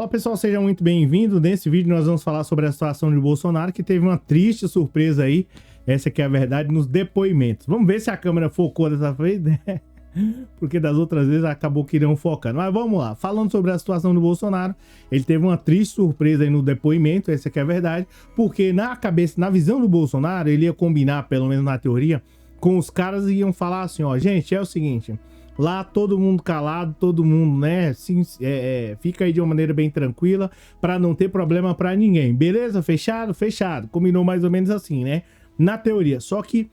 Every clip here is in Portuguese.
Fala pessoal, sejam muito bem-vindos. Nesse vídeo nós vamos falar sobre a situação de Bolsonaro, que teve uma triste surpresa aí, essa que é a verdade, nos depoimentos. Vamos ver se a câmera focou dessa vez, né? Porque das outras vezes acabou que não focando. Mas vamos lá, falando sobre a situação do Bolsonaro, ele teve uma triste surpresa aí no depoimento, essa que é a verdade, porque na cabeça, na visão do Bolsonaro, ele ia combinar, pelo menos na teoria, com os caras e iam falar assim, ó, gente, é o seguinte... Lá todo mundo calado, todo mundo, né, fica aí de uma maneira bem tranquila para não ter problema para ninguém. Beleza? Fechado? Fechado. Combinou mais ou menos assim, né? Na teoria. Só que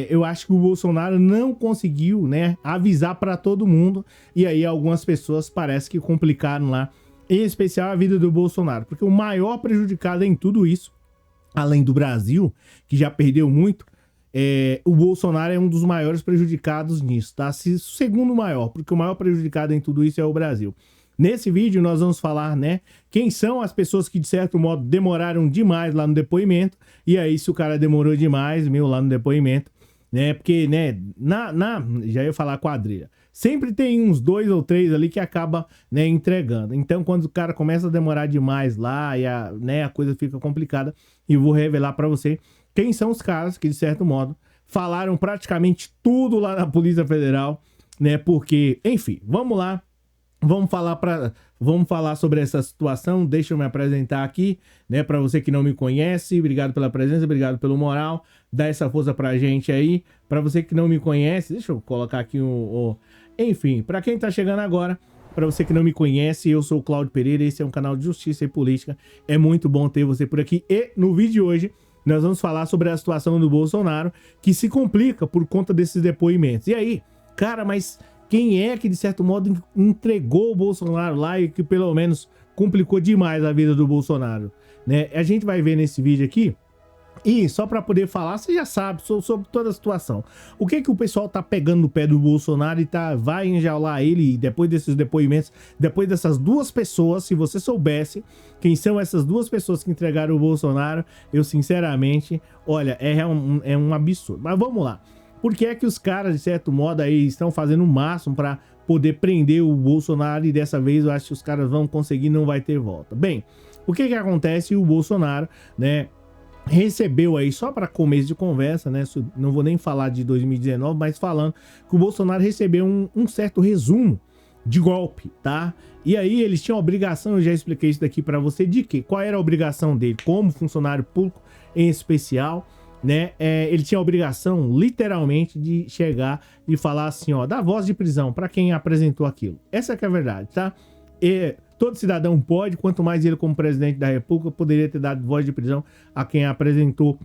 eu acho que o Bolsonaro não conseguiu, né, avisar para todo mundo. E aí algumas pessoas parece que complicaram lá, em especial a vida do Bolsonaro. Porque o maior prejudicado em tudo isso, além do Brasil, que já perdeu muito, o Bolsonaro é um dos maiores prejudicados nisso, tá? O segundo maior, porque o maior prejudicado em tudo isso é o Brasil. Nesse vídeo nós vamos falar, né, quem são as pessoas que de certo modo demoraram demais lá no depoimento, e aí se o cara demorou demais, lá no depoimento, né, porque, né, já ia falar quadrilha, sempre tem uns 2 ou 3 ali que acaba, né, entregando. Então quando o cara começa a demorar demais lá, e a coisa fica complicada, e eu vou revelar pra você quem são os caras que, de certo modo, falaram praticamente tudo lá na Polícia Federal, né? Porque, enfim, vamos lá. Vamos falar sobre essa situação. Deixa eu me apresentar aqui, né? Para você que não me conhece, obrigado pela presença, obrigado pelo moral. Dá essa força pra gente aí. Para você que não me conhece, deixa eu colocar aqui Enfim, para quem tá chegando agora, para você que não me conhece, eu sou o Cláudio Pereira, esse é um canal de justiça e política. É muito bom ter você por aqui. E no vídeo de hoje, nós vamos falar sobre a situação do Bolsonaro, que se complica por conta desses depoimentos. E aí, cara, mas quem é que, de certo modo, entregou o Bolsonaro lá e que, pelo menos, complicou demais a vida do Bolsonaro, né? A gente vai ver nesse vídeo aqui. E só para poder falar, você já sabe sobre toda a situação. O que o pessoal tá pegando no pé do Bolsonaro e vai enjaular ele depois desses depoimentos, depois dessas duas pessoas, se você soubesse quem são essas duas pessoas que entregaram o Bolsonaro, eu sinceramente, olha, é um absurdo. Mas vamos lá. Por que é que os caras, de certo modo, aí estão fazendo o máximo para poder prender o Bolsonaro e dessa vez eu acho que os caras vão conseguir, não vai ter volta? Bem, o que acontece? O Bolsonaro, né, recebeu aí, só para começo de conversa, né? Não vou nem falar de 2019, mas falando que o Bolsonaro recebeu um certo resumo de golpe, tá? E aí eles tinham a obrigação, eu já expliquei isso daqui para você, de quê? Qual era a obrigação dele como funcionário público em especial, né? Ele tinha a obrigação, literalmente, de chegar e falar assim, ó, dar voz de prisão para quem apresentou aquilo. Essa que é a verdade, tá? Todo cidadão pode, quanto mais ele como presidente da República poderia ter dado voz de prisão a quem apresentou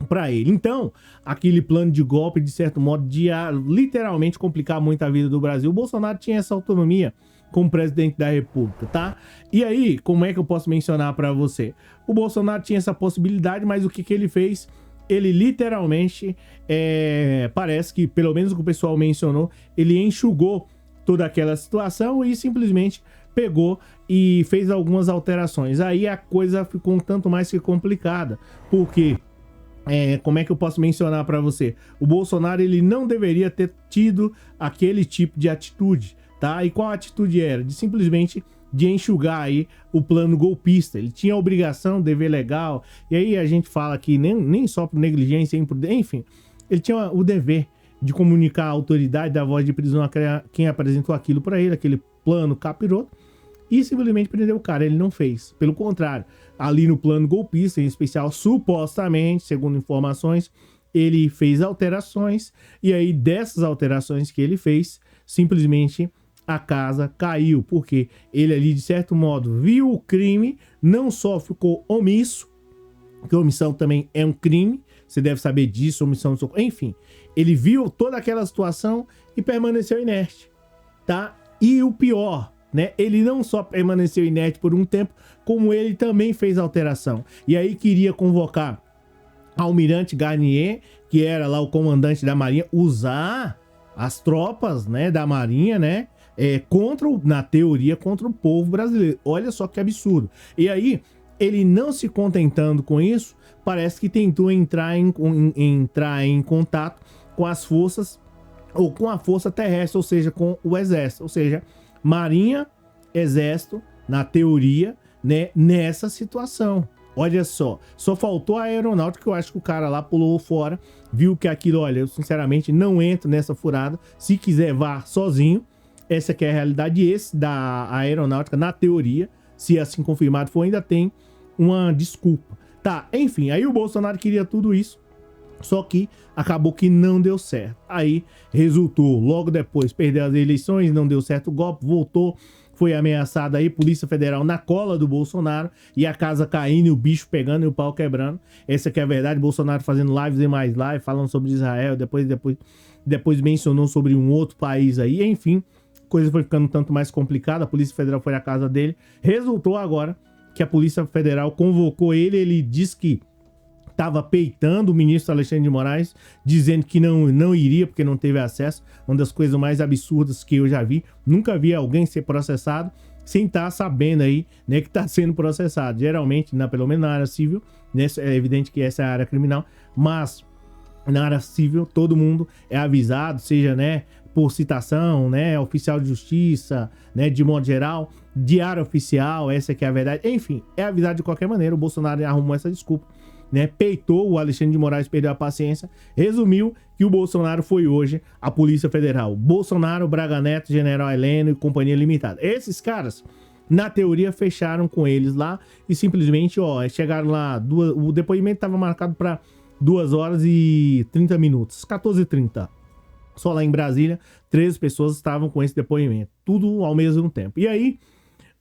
para ele. Então, aquele plano de golpe, de certo modo, de literalmente complicar muito a vida do Brasil. O Bolsonaro tinha essa autonomia como presidente da República, tá? E aí, como é que eu posso mencionar para você? O Bolsonaro tinha essa possibilidade, mas o que ele fez? Ele literalmente, parece que, pelo menos o que o pessoal mencionou, ele enxugou toda aquela situação e simplesmente pegou e fez algumas alterações. Aí a coisa ficou um tanto mais que complicada, porque como é que eu posso mencionar para você? O Bolsonaro, ele não deveria ter tido aquele tipo de atitude, tá? E qual atitude era? De simplesmente de enxugar aí o plano golpista. Ele tinha a obrigação, dever legal, e aí a gente fala que nem só por negligência, enfim, ele tinha o dever de comunicar à autoridade, dar voz de prisão a quem apresentou aquilo para ele, aquele plano capiroto, e simplesmente prendeu o cara. Ele não fez. Pelo contrário, ali no plano golpista, em especial, supostamente, segundo informações, ele fez alterações, e aí dessas alterações que ele fez, simplesmente a casa caiu, porque ele ali, de certo modo, viu o crime, não só ficou omisso, porque omissão também é um crime, você deve saber disso, omissão, enfim, ele viu toda aquela situação e permaneceu inerte, tá? E o pior, né? Ele não só permaneceu inerte por um tempo, como ele também fez alteração. E aí queria convocar Almirante Garnier, que era lá o comandante da Marinha, usar as tropas, né, da Marinha, né, na teoria, contra o povo brasileiro. Olha só que absurdo. E aí, ele não se contentando com isso, parece que tentou entrar em contato com as forças, ou com a força terrestre, ou seja, com o exército, ou seja, Marinha, Exército, na teoria, né, nessa situação. Olha só faltou a aeronáutica, que eu acho que o cara lá pulou fora, viu que aquilo, olha, eu sinceramente não entro nessa furada, se quiser vá sozinho, essa que é a realidade. Esse da aeronáutica, na teoria, se assim confirmado for, ainda tem uma desculpa. Tá, enfim, aí o Bolsonaro queria tudo isso, só que acabou que não deu certo. Aí resultou, logo depois, perdeu as eleições, não deu certo o golpe, voltou, foi ameaçado aí, Polícia Federal na cola do Bolsonaro, e a casa caindo, e o bicho pegando e o pau quebrando. Essa que é a verdade, Bolsonaro fazendo lives e mais lives, falando sobre Israel, depois mencionou sobre um outro país aí, enfim, coisa foi ficando tanto mais complicada, a Polícia Federal foi à casa dele, resultou agora que a Polícia Federal convocou ele disse que estava peitando o ministro Alexandre de Moraes, dizendo que não iria porque não teve acesso. Uma das coisas mais absurdas que eu já vi. Nunca vi alguém ser processado sem estar sabendo aí, né, que está sendo processado. Geralmente, pelo menos na área civil, né, é evidente que essa é a área criminal, mas na área civil todo mundo é avisado, seja, né, por citação, né, oficial de justiça, né, de modo geral, diário oficial, essa que é a verdade. Enfim, é avisado de qualquer maneira. O Bolsonaro arrumou essa desculpa, né, peitou, o Alexandre de Moraes perdeu a paciência, resumiu que o Bolsonaro foi hoje à Polícia Federal. Bolsonaro, Braga Neto, General Heleno e Companhia Limitada. Esses caras, na teoria, fecharam com eles lá e simplesmente, chegaram lá, o depoimento estava marcado para 2 horas e 30 minutos, 14h30. Só lá em Brasília, 13 pessoas estavam com esse depoimento, tudo ao mesmo tempo. E aí,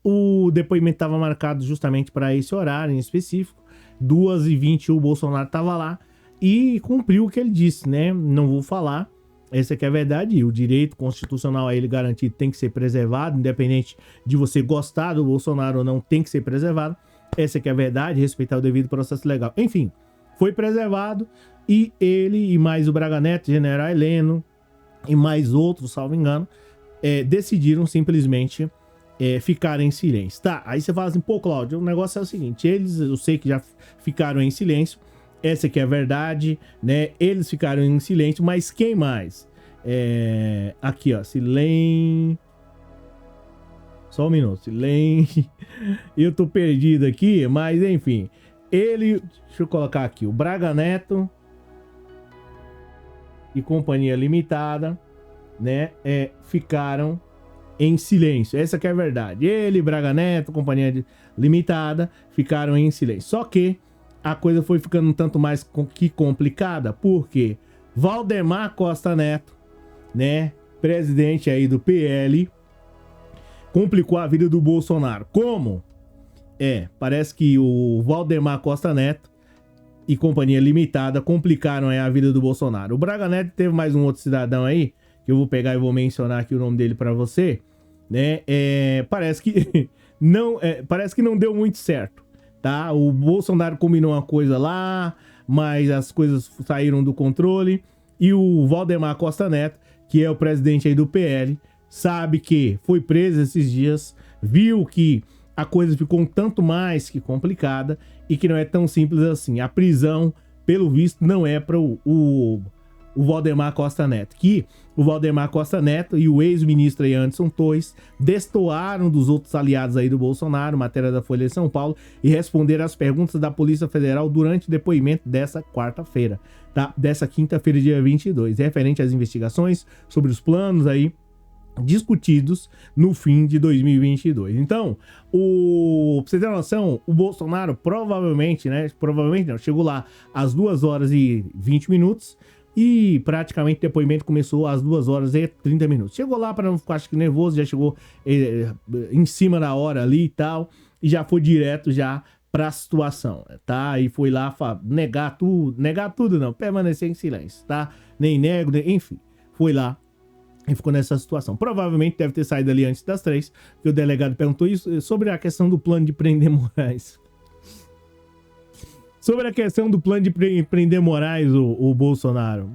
o depoimento estava marcado justamente para esse horário em específico. 2h20 o Bolsonaro estava lá e cumpriu o que ele disse, né? Não vou falar, essa que é a verdade. O direito constitucional a ele garantido tem que ser preservado, independente de você gostar do Bolsonaro ou não, tem que ser preservado. Essa que é a verdade, respeitar o devido processo legal. Enfim, foi preservado e ele e mais o Braga Neto, General Heleno e mais outros, salvo engano, decidiram simplesmente ficar em silêncio. Tá, aí você fala assim, pô, Cláudio, o negócio é o seguinte, eu sei que já ficaram em silêncio, essa que é a verdade, né, eles ficaram em silêncio, mas quem mais? Aqui, ó, silêncio, só um minuto, silêncio, eu tô perdido aqui, mas enfim, deixa eu colocar aqui, o Braga Neto e Companhia Limitada, né, ficaram em silêncio, essa que é a verdade. Ele, Braga Neto, Companhia Limitada, ficaram em silêncio. Só que a coisa foi ficando um tanto mais que complicada, porque Valdemar Costa Neto, né, presidente aí do PL, complicou a vida do Bolsonaro. Como? Parece que o Valdemar Costa Neto e Companhia Limitada complicaram aí a vida do Bolsonaro. O Braga Neto teve mais um outro cidadão aí, que eu vou pegar e vou mencionar aqui o nome dele para você, né? Parece que não deu muito certo, tá? O Bolsonaro combinou uma coisa lá, mas as coisas saíram do controle e o Valdemar Costa Neto, que é o presidente aí do PL, sabe que foi preso esses dias, viu que a coisa ficou um tanto mais que complicada e que não é tão simples assim. A prisão, pelo visto, não é para o Valdemar Costa Neto, que o Valdemar Costa Neto e o ex-ministro aí Anderson Torres destoaram dos outros aliados aí do Bolsonaro, matéria da Folha de São Paulo, e responderam às perguntas da Polícia Federal durante o depoimento dessa quarta-feira, tá? Dessa quinta-feira, dia 22, referente às investigações sobre os planos aí discutidos no fim de 2022. Então, pra você ter uma noção, o Bolsonaro provavelmente não, chegou lá às 2 horas e 20 minutos, e praticamente o depoimento começou às 2 horas e 30 minutos. Chegou lá para não ficar, acho que nervoso, já chegou em cima da hora ali e tal, e já foi direto já para a situação, tá? E foi lá negar tudo não, permanecer em silêncio, tá? Nem nego, enfim, foi lá e ficou nessa situação. Provavelmente deve ter saído ali antes das 3, porque o delegado perguntou isso sobre a questão do plano de prender Moraes. Sobre a questão do plano de prender Moraes, o Bolsonaro.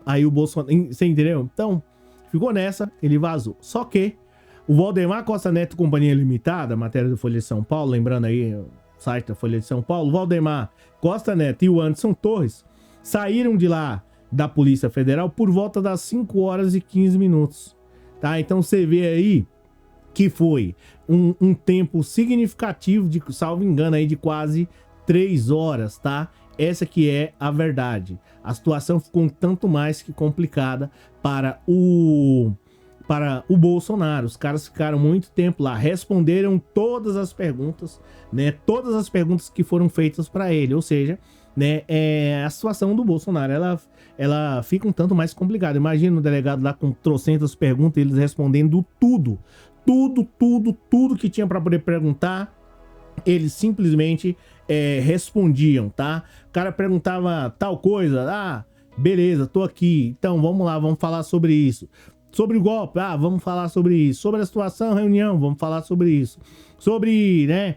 Aí o Bolsonaro... Você entendeu? Então, ficou nessa, ele vazou. Só que o Valdemar Costa Neto Companhia Limitada, matéria da Folha de São Paulo, lembrando aí o site da Folha de São Paulo, o Valdemar Costa Neto e o Anderson Torres saíram de lá da Polícia Federal por volta das 5 horas e 15 minutos. Tá? Então você vê aí que foi um tempo significativo, de, salvo engano, aí de quase 3 horas, tá? Essa que é a verdade. A situação ficou um tanto mais que complicada para o Bolsonaro. Os caras ficaram muito tempo lá, responderam todas as perguntas, né? Todas as perguntas que foram feitas para ele, ou seja, né? A situação do Bolsonaro, ela fica um tanto mais complicada. Imagina o delegado lá com trocentas perguntas, eles respondendo tudo que tinha para poder perguntar, eles simplesmente respondiam, tá? O cara perguntava tal coisa, beleza, tô aqui, então vamos lá, vamos falar sobre isso. Sobre o golpe, vamos falar sobre isso. Sobre a situação, reunião, vamos falar sobre isso. Sobre, né,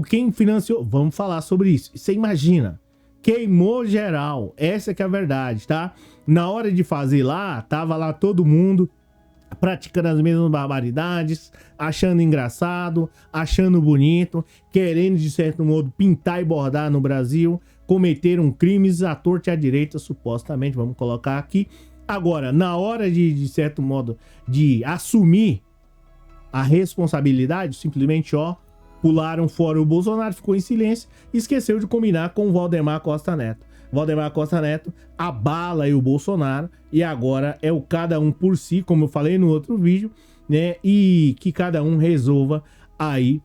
quem financiou, vamos falar sobre isso. Você imagina, queimou geral, essa que é a verdade, tá? Na hora de fazer lá, tava lá todo mundo praticando as mesmas barbaridades, achando engraçado, achando bonito, querendo, de certo modo, pintar e bordar no Brasil, cometeram crimes à torta e à direita, supostamente, vamos colocar aqui. Agora, na hora de certo modo, de assumir a responsabilidade, simplesmente, pularam fora o Bolsonaro, ficou em silêncio e esqueceu de combinar com o Valdemar Costa Neto. Valdemar Costa Neto abala aí o Bolsonaro e agora é o cada um por si, como eu falei no outro vídeo, né? E que cada um resolva aí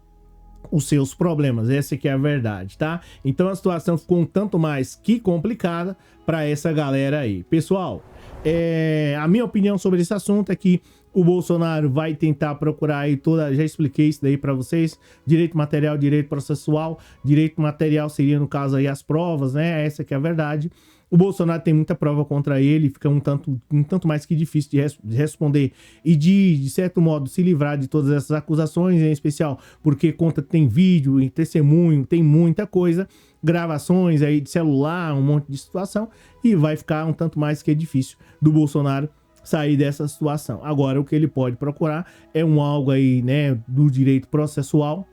os seus problemas. Essa que é a verdade, tá? Então a situação ficou um tanto mais que complicada para essa galera aí. Pessoal, a minha opinião sobre esse assunto é que o Bolsonaro vai tentar procurar aí já expliquei isso daí para vocês, direito material, direito processual. Direito material seria, no caso aí, as provas, né? Essa que é a verdade. O Bolsonaro tem muita prova contra ele, fica um tanto mais que difícil de responder e de certo modo, se livrar de todas essas acusações, em especial porque tem vídeo e testemunho, tem muita coisa, gravações aí de celular, um monte de situação, e vai ficar um tanto mais que difícil do Bolsonaro sair dessa situação. Agora, o que ele pode procurar é algo aí, né, do direito processual,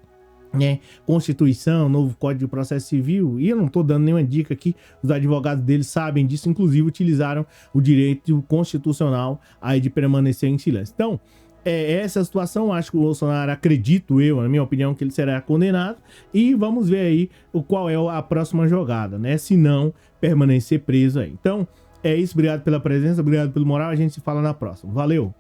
né, Constituição, novo Código de Processo Civil, e eu não tô dando nenhuma dica aqui, os advogados deles sabem disso, inclusive utilizaram o direito constitucional aí de permanecer em silêncio. Então, essa situação, acho que o Bolsonaro, acredito eu, na minha opinião, que ele será condenado, e vamos ver aí qual é a próxima jogada, né, se não permanecer preso aí. Então, é isso, obrigado pela presença, obrigado pelo moral, a gente se fala na próxima. Valeu!